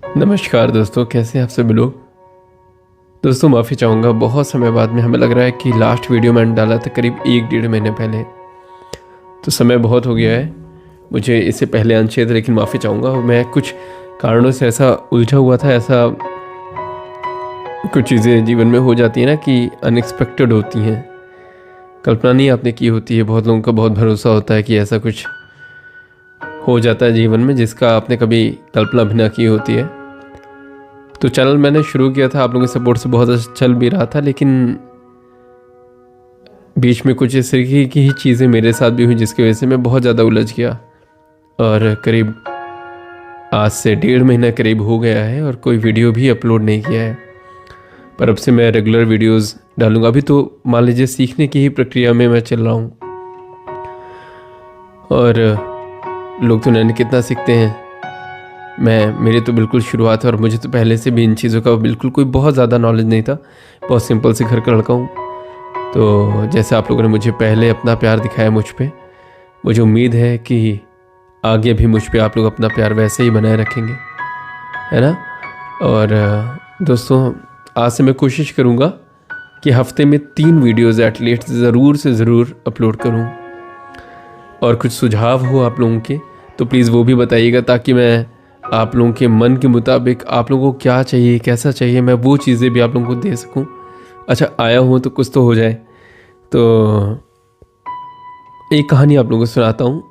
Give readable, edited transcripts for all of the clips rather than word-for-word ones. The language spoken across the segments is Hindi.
नमस्कार दोस्तों, कैसे हैं आप सभी लोग। दोस्तों माफ़ी चाहूँगा, बहुत समय बाद में हमें लग रहा है कि लास्ट वीडियो मैंने डाला था करीब 1-1.5 महीने पहले। तो समय बहुत हो गया है, मुझे इससे पहले आना चाहिए था, लेकिन माफ़ी चाहूँगा। मैं कुछ कारणों से ऐसा उलझा हुआ था, ऐसा कुछ चीज़ें जीवन में हो जाती हैं ना कि अनएक्सपेक्टेड होती हैं, कल्पना नहीं आपने की होती है। बहुत लोगों का बहुत भरोसा होता है कि ऐसा कुछ हो जाता है जीवन में जिसका आपने कभी कल्पना भी ना की होती है। तो चैनल मैंने शुरू किया था, आप लोगों के सपोर्ट से बहुत अच्छा चल भी रहा था, लेकिन बीच में कुछ इस तरीके की ही चीज़ें मेरे साथ भी हुई जिसकी वजह से मैं बहुत ज़्यादा उलझ गया। और करीब आज से 1.5 महीना करीब हो गया है और कोई वीडियो भी अपलोड नहीं किया है। पर अब से मैं रेगुलर वीडियोस डालूंगा। अभी तो मान लीजिए सीखने की ही प्रक्रिया में मैं चल रहा हूँ, और लोग तो मैंने कितना सीखते हैं। मेरी तो बिल्कुल शुरुआत है और मुझे तो पहले से भी इन चीज़ों का बिल्कुल कोई बहुत ज़्यादा नॉलेज नहीं था। बहुत सिंपल से घर का लड़का हूँ। तो जैसे आप लोगों ने मुझे पहले अपना प्यार दिखाया मुझ पे, मुझे उम्मीद है कि आगे भी मुझ पे आप लोग अपना प्यार वैसे ही बनाए रखेंगे, है ना। और दोस्तों आज से मैं कोशिश करूँगा कि हफ्ते में 3 वीडियोज़ एटलीस्ट ज़रूर से ज़रूर अपलोड करूँ। और कुछ सुझाव हो आप लोगों के तो प्लीज़ वो भी बताइएगा, ताकि मैं आप लोगों के मन के मुताबिक आप लोगों को क्या चाहिए, कैसा चाहिए, मैं वो चीज़ें भी आप लोगों को दे सकूं। अच्छा, आया हूँ तो कुछ तो हो जाए। तो एक कहानी आप लोगों को सुनाता हूँ।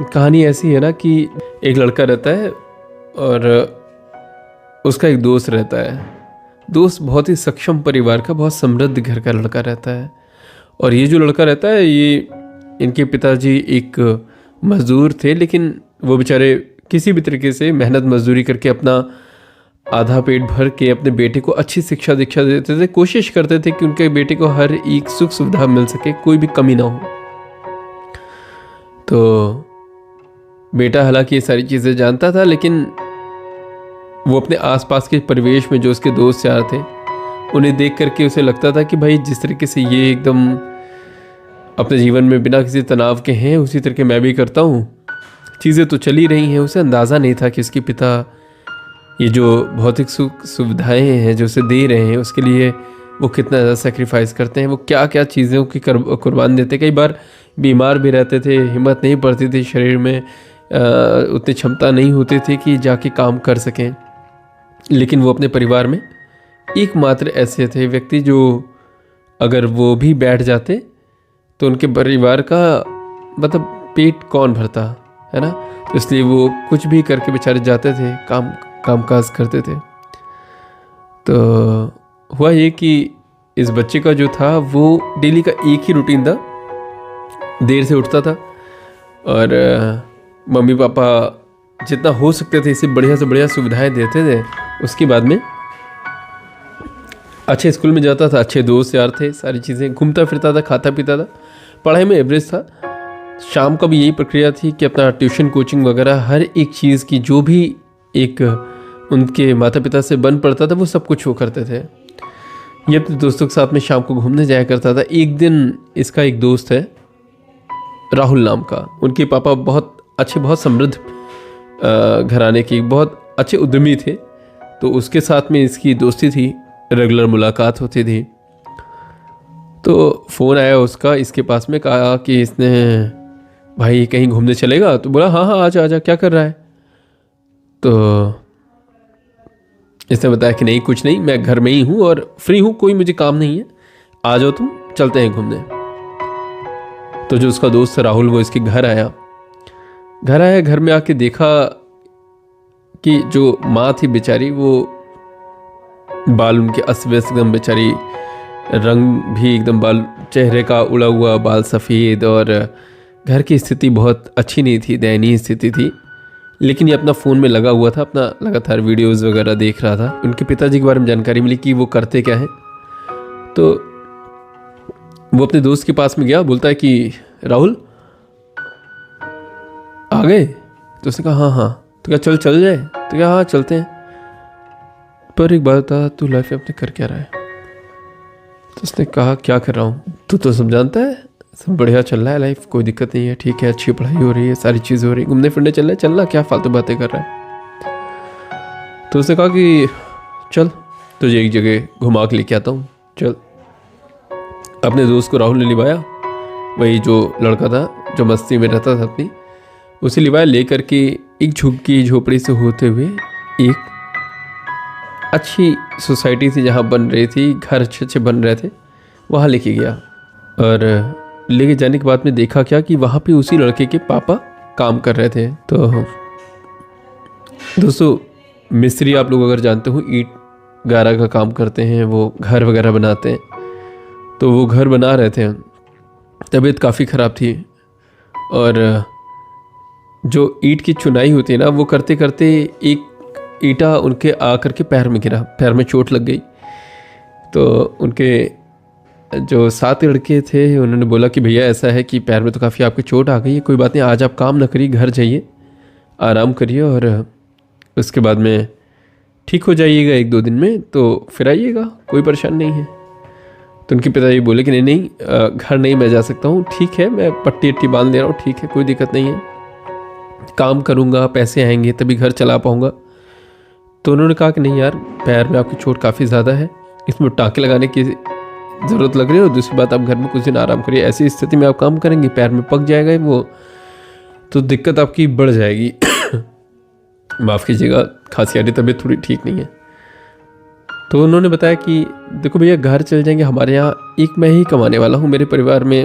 कहानी ऐसी है ना कि एक लड़का रहता है और उसका एक दोस्त रहता है। दोस्त बहुत ही सक्षम परिवार का, बहुत समृद्ध घर का लड़का रहता है। और ये जो लड़का रहता है, ये इनके पिताजी एक मज़दूर थे, लेकिन वो बेचारे किसी भी तरीके से मेहनत मजदूरी करके अपना आधा पेट भर के अपने बेटे को अच्छी शिक्षा दीक्षा देते थे। कोशिश करते थे कि उनके बेटे को हर एक सुख सुविधा मिल सके, कोई भी कमी ना हो। तो बेटा हालांकि ये सारी चीज़ें जानता था, लेकिन वो अपने आसपास के परिवेश में जो उसके दोस्त यार थे उन्हें देख करके उसे लगता था कि भाई जिस तरीके से ये एकदम अपने जीवन में बिना किसी तनाव के हैं, उसी तरीके मैं भी करता हूँ। चीज़ें तो चली रही हैं। उसे अंदाज़ा नहीं था कि उसके पिता ये जो भौतिक सुख सुविधाएं हैं जो उसे दे रहे हैं, उसके लिए वो कितना ज़्यादा सेक्रीफाइस करते हैं, वो क्या क्या चीज़ों की कुर्बान देते। कई बार बीमार भी रहते थे, हिम्मत नहीं पड़ती थी, शरीर में उतनी क्षमता नहीं होती थी कि जाके काम कर सकें। लेकिन वो अपने परिवार में एकमात्र ऐसे थे व्यक्ति जो अगर वो भी बैठ जाते तो उनके परिवार का मतलब पेट कौन भरता, है ना। तो इसलिए वो कुछ भी करके बेचारे जाते थे, काम काज करते थे। तो हुआ ये कि इस बच्चे का जो था वो डेली का एक ही रूटीन था। देर से उठता था और मम्मी पापा जितना हो सकते थे इसे बढ़िया से बढ़िया सुविधाएं देते थे। उसके बाद में अच्छे स्कूल में जाता था, अच्छे दोस्त यार थे, सारी चीज़ें, घूमता फिरता था, खाता पीता था, पढ़ाई में एवरेज था। शाम का भी यही प्रक्रिया थी कि अपना ट्यूशन कोचिंग वगैरह हर एक चीज़ की जो भी एक उनके माता पिता से बन पड़ता था वो सब कुछ वो करते थे। ये अपने दोस्तों के साथ में शाम को घूमने जाया करता था। एक दिन इसका एक दोस्त है राहुल नाम का, उनके पापा बहुत अच्छे, बहुत समृद्ध घराने की, बहुत अच्छे उद्यमी थे। तो उसके साथ में इसकी दोस्ती थी, रेगुलर मुलाकात होती थी। तो फ़ोन आया उसका इसके पास में, कहा कि इसने भाई कहीं घूमने चलेगा। तो बोला हाँ हाँ आजा आजा, क्या कर रहा है। तो इसने बताया कि नहीं कुछ नहीं, मैं घर में ही हूँ और फ्री हूँ, कोई मुझे काम नहीं है, आ जाओ तुम, चलते हैं घूमने। तो जो उसका दोस्त था राहुल, वो इसके घर आया। घर में आके देखा कि जो माँ थी बेचारी, वो बाल उनके अस्त व्यस्त एकदम, बेचारी रंग भी एकदम, बाल चेहरे का उड़ा हुआ बाल सफ़ेद, और घर की स्थिति बहुत अच्छी नहीं थी, दयनीय स्थिति थी। लेकिन ये अपना फ़ोन में लगा हुआ था, अपना लगातार वीडियोस वगैरह देख रहा था। उनके पिताजी के बारे में जानकारी मिली कि वो करते क्या है। तो वो अपने दोस्त के पास में गया, बोलता है कि राहुल आ गए। तो उसने कहा हाँ हाँ। तो क्या चल जाए। तो क्या हाँ चलते हैं, पर एक बात बता, तू लाइफ में अपने कर क्या रहा है। तो उसने कहा क्या कर रहा हूँ, तू तो सब जानता है, सब बढ़िया चल रहा है लाइफ, कोई दिक्कत नहीं है, ठीक है, अच्छी पढ़ाई हो रही है, सारी चीज़ हो रही है, घूमने फिरने चल रहा है, क्या फालतू बातें कर रहा है। तो उसने कहा कि चल तुझे एक जगह घुमा के लेके आता हूँ, चल। अपने दोस्त को राहुल ने लिवाया, वही जो लड़का था जो मस्ती में रहता था अपनी, उसे लिवाया, ले करके एक झुग्गी झोपड़ी से होते हुए एक अच्छी सोसाइटी थी जहाँ बन रही थी, घर अच्छे अच्छे बन रहे थे, वहाँ लेके गया। और लेके जाने के बाद में देखा क्या कि वहाँ पे उसी लड़के के पापा काम कर रहे थे। तो दोस्तों, मिस्त्री आप लोग अगर जानते हो, ईंट गारा का काम करते हैं, वो घर वगैरह बनाते हैं। तो वो घर बना रहे थे, तबीयत काफ़ी ख़राब थी, और जो ईंट की चुनाई होती है ना, वो करते करते एक ईंटा उनके आकर के पैर में गिरा, पैर में चोट लग गई। तो उनके जो 7 लड़के थे उन्होंने बोला कि भैया ऐसा है कि पैर में तो काफ़ी आपकी चोट आ गई है, कोई बात नहीं, आज आप काम ना करिए, घर जाइए, आराम करिए, और उसके बाद में ठीक हो जाइएगा 1-2 दिन में, तो फिर आइएगा, कोई परेशान नहीं है। तो उनके पिताजी बोले कि नहीं, घर नहीं मैं जा सकता हूँ, ठीक है, मैं पट्टी वट्टी बांध दे रहा हूँ, ठीक है, कोई दिक्कत नहीं है, काम करूँगा, पैसे आएंगे तभी घर चला पाऊँगा। तो उन्होंने कहा कि नहीं यार, पैर में आपकी चोट काफ़ी ज़्यादा है, इसमें टाँके लगाने की ज़रूरत लग रही है, और दूसरी बात, आप घर में कुछ दिन आराम करिए, ऐसी स्थिति में आप काम करेंगे, पैर में पक जाएगा वो, तो दिक्कत आपकी बढ़ जाएगी। माफ़ कीजिएगा, खांसी आ रही, तबीयत थोड़ी ठीक नहीं है। तो उन्होंने बताया कि देखो भैया, घर चल जाएंगे, हमारे यहाँ एक मैं ही कमाने वाला हूँ, मेरे परिवार में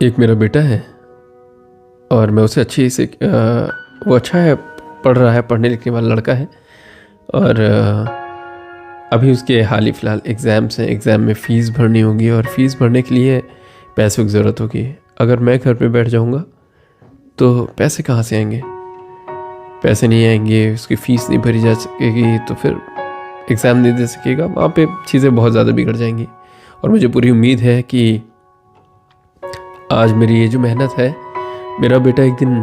एक मेरा बेटा है, और मैं उसे अच्छी से वो अच्छा है, पढ़ रहा है, पढ़ने लिखने वाला लड़का है, और अभी उसके हाल ही फ़िलहाल एग्ज़ाम्स हैं, एग्ज़ाम में फ़ीस भरनी होगी, और फीस भरने के लिए पैसों की ज़रूरत होगी। अगर मैं घर पे बैठ जाऊँगा तो पैसे कहाँ से आएंगे, पैसे नहीं आएंगे, उसकी फ़ीस नहीं भरी जा सकेगी, तो फिर एग्ज़ाम नहीं दे सकेगा, वहाँ पे चीज़ें बहुत ज़्यादा बिगड़ जाएंगी। और मुझे पूरी उम्मीद है कि आज मेरी ये जो मेहनत है, मेरा बेटा एक दिन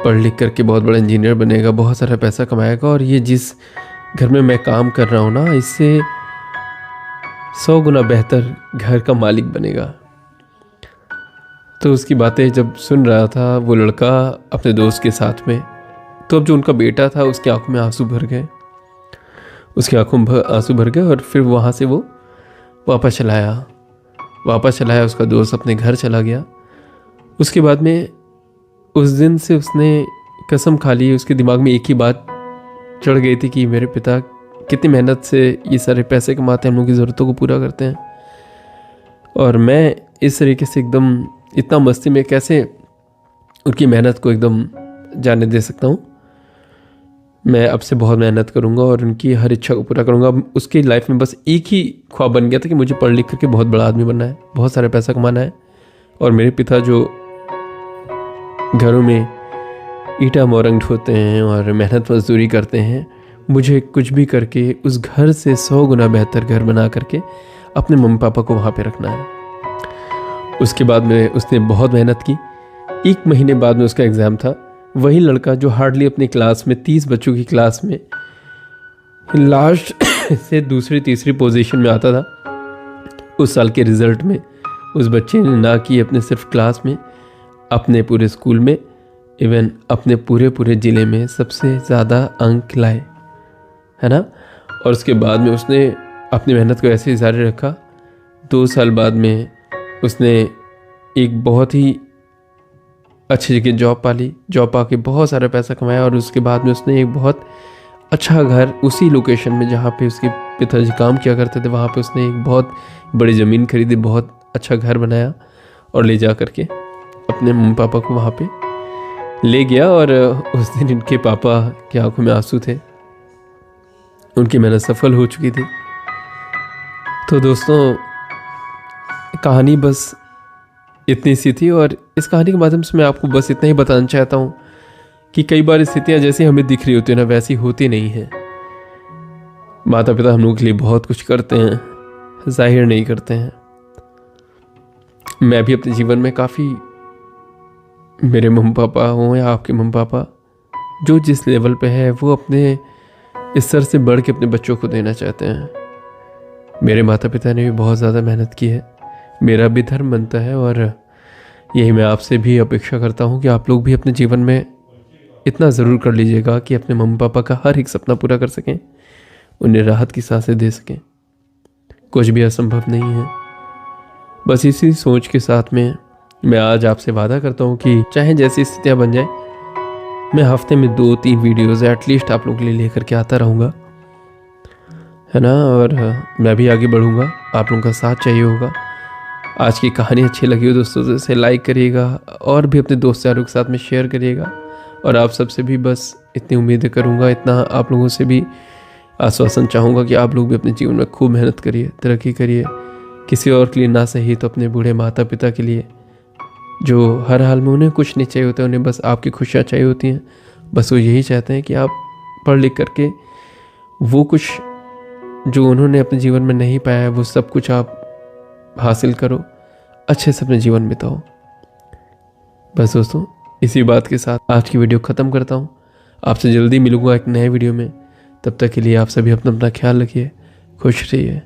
पढ़ लिख करके बहुत बड़ा इंजीनियर बनेगा, बहुत सारा पैसा कमाएगा, और ये जिस घर में मैं काम कर रहा हूँ ना, इससे 100 गुना बेहतर घर का मालिक बनेगा। तो उसकी बातें जब सुन रहा था वो लड़का अपने दोस्त के साथ में, तो अब जो उनका बेटा था उसकी आंखों में आंसू भर गए, उसकी आंखों में आंसू भर गए, और फिर वहाँ से वो वापस चलाया, उसका दोस्त अपने घर चला गया। उसके बाद में उस दिन से उसने कसम खा ली, उसके दिमाग में एक ही बात चढ़ गई थी कि मेरे पिता कितनी मेहनत से ये सारे पैसे कमाते हैं, हम लोगों की ज़रूरतों को पूरा करते हैं, और मैं इस तरीके से एकदम इतना मस्ती में कैसे उनकी मेहनत को एकदम जाने दे सकता हूँ। मैं अब से बहुत मेहनत करूँगा और उनकी हर इच्छा को पूरा करूँगा। उसकी लाइफ में बस एक ही ख्वाब बन गया था कि मुझे पढ़ लिख करके बहुत बड़ा आदमी बनना है, बहुत सारा पैसा कमाना है, और मेरे पिता जो घरों में ईंटा मोरंग ढोते हैं और मेहनत मजदूरी करते हैं, मुझे कुछ भी करके उस घर से 100 गुना बेहतर घर बना करके अपने मम्मी पापा को वहाँ पे रखना है। उसके बाद में उसने बहुत मेहनत की। 1 महीने बाद में उसका एग्ज़ाम था। वही लड़का जो हार्डली अपनी क्लास में 30 बच्चों की क्लास में लास्ट से दूसरी तीसरी पोजीशन में आता था, उस साल के रिज़ल्ट में उस बच्चे ने ना कि अपने सिर्फ क्लास में, अपने पूरे स्कूल में, इवन अपने पूरे ज़िले में सबसे ज़्यादा अंक लाए, है ना। और उसके बाद में उसने अपनी मेहनत को ऐसे ही जारी रखा। 2 साल बाद में उसने एक बहुत ही अच्छी जगह जॉब पा ली, जॉब पा के बहुत सारा पैसा कमाया, और उसके बाद में उसने एक बहुत अच्छा घर उसी लोकेशन में जहाँ पे उसके पिताजी काम किया करते थे, वहाँ पे उसने एक बहुत बड़ी ज़मीन खरीदी, बहुत अच्छा घर बनाया, और ले जा करके अपने मम्मी पापा को वहाँ पे ले गया। और उस दिन इनके पापा की आंखों में आंसू थे, उनकी मेहनत सफल हो चुकी थी। तो दोस्तों, कहानी बस इतनी सी थी, और इस कहानी के माध्यम से मैं आपको बस इतना ही बताना चाहता हूँ कि कई बार स्थितियाँ जैसी हमें दिख रही होती है ना, वैसी होती नहीं है। माता पिता हम लोगों के लिए बहुत कुछ करते हैं, जाहिर नहीं करते हैं। मैं भी अपने जीवन में काफ़ी, मेरे मम्मी पापा हों या आपके मम्मी पापा, जो जिस लेवल पे है वो अपने स्तर से बढ़ के अपने बच्चों को देना चाहते हैं। मेरे माता पिता ने भी बहुत ज़्यादा मेहनत की है, मेरा भी धर्म बनता है, और यही मैं आपसे भी अपेक्षा करता हूँ कि आप लोग भी अपने जीवन में इतना ज़रूर कर लीजिएगा कि अपने मम्मी पापा का हर एक सपना पूरा कर सकें, उन्हें राहत की सांसें दे सकें। कुछ भी असंभव नहीं है। बस इसी सोच के साथ में मैं आज आपसे वादा करता हूँ कि चाहे जैसी स्थितियाँ बन जाए, मैं हफ्ते में 2-3 वीडियोज़ एटलीस्ट आप लोगों के लिए लेकर के आता रहूँगा, है ना। और मैं भी आगे बढ़ूँगा, आप लोगों का साथ चाहिए होगा। आज की कहानी अच्छी लगी हो दोस्तों तो इसे लाइक करिएगा और भी अपने दोस्त यारों के साथ में शेयर करिएगा। और आप सबसे भी बस इतनी उम्मीदें करूँगा, इतना आप लोगों से भी आश्वासन चाहूँगा कि आप लोग भी अपने जीवन में खूब मेहनत करिए, तरक्की करिए। किसी और के लिए ना सही तो अपने बूढ़े माता पिता के लिए, जो हर हाल में उन्हें कुछ नहीं चाहिए होता, उन्हें बस आपकी खुशियाँ चाहिए होती हैं। बस वो यही चाहते हैं कि आप पढ़ लिख करके वो कुछ जो उन्होंने अपने जीवन में नहीं पाया है, वो सब कुछ आप हासिल करो, अच्छे से अपने जीवन बिताओ। बस दोस्तों, इसी बात के साथ आज की वीडियो ख़त्म करता हूँ। आपसे जल्दी मिलूँगा एक नए वीडियो में। तब तक के लिए आप सभी अपना ख्याल रखिए, खुश रहिए।